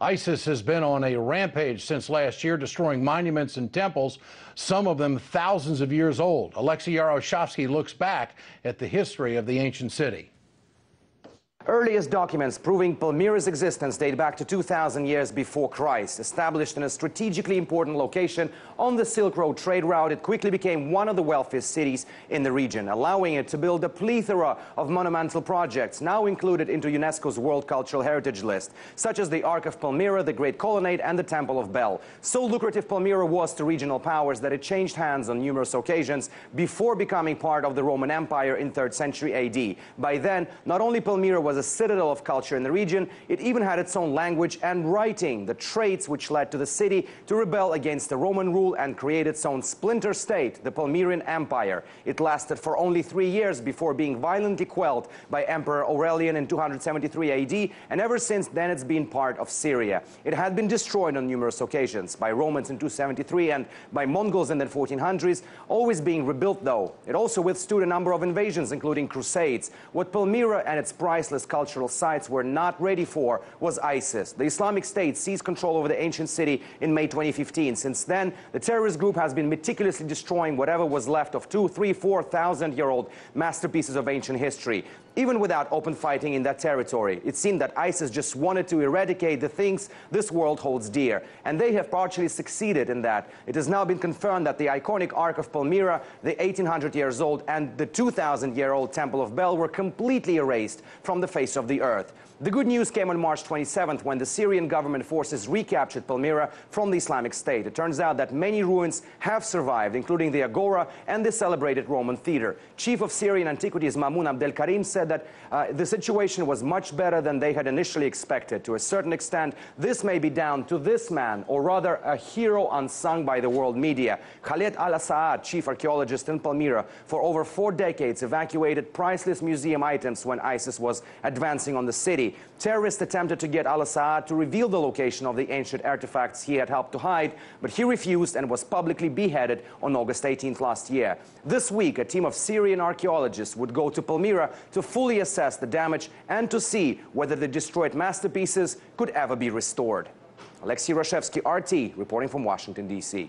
ISIS has been on a rampage since last year, destroying monuments and temples, some of them thousands of years old. Alexey Yaroshevsky looks back at the history of the ancient city. Earliest documents proving Palmyra's existence date back to 2,000 years before Christ. Established in a strategically important location on the Silk Road trade route, it quickly became one of the wealthiest cities in the region, allowing it to build a plethora of monumental projects now included into UNESCO's World Cultural Heritage list, such as the Ark of Palmyra, the Great Colonnade, and the Temple of Bel. So lucrative Palmyra was to regional powers that it changed hands on numerous occasions before becoming part of the Roman Empire in 3rd century AD. By then, not only Palmyra was a citadel of culture in the region, it even had its own language and writing, the traits which led to the city to rebel against the Roman rule and create its own splinter state, the Palmyrian Empire. It lasted for only 3 years before being violently quelled by Emperor Aurelian in 273 AD, and ever since then it's been part of Syria. It had been destroyed on numerous occasions, by Romans in 273 and by Mongols in the 1400s, always being rebuilt though. It also withstood a number of invasions, including crusades. What Palmyra and its priceless cultural sites were not ready for was ISIS. The Islamic State seized control over the ancient city in May 2015. Since then, the terrorist group has been meticulously destroying whatever was left of 2,000, 3,000, 4,000-year-old masterpieces of ancient history. Even without open fighting in that territory, it seemed that ISIS just wanted to eradicate the things this world holds dear. And they have partially succeeded in that. It has now been confirmed that the iconic Ark of Palmyra, the 1,800 years old, and the 2,000-year-old Temple of Bel were completely erased from the face of the earth. The good news came on March 27th when the Syrian government forces recaptured Palmyra from the Islamic State. It turns out that many ruins have survived, including the Agora and the celebrated Roman theater. Chief of Syrian Antiquities Mamoun Abdelkarim said that the situation was much better than they had initially expected. To a certain extent, this may be down to this man, or rather a hero unsung by the world media. Khaled al-Assad, chief archaeologist in Palmyra, for over 4 decades evacuated priceless museum items when ISIS was advancing on the city. Terrorists attempted to get al-Assad to reveal the location of the ancient artifacts he had helped to hide, but he refused and was publicly beheaded on August 18th last year. This week, a team of Syrian archaeologists would go to Palmyra to fully assess the damage and to see whether the destroyed masterpieces could ever be restored. Alexey Yaroshevsky, RT, reporting from Washington, D.C.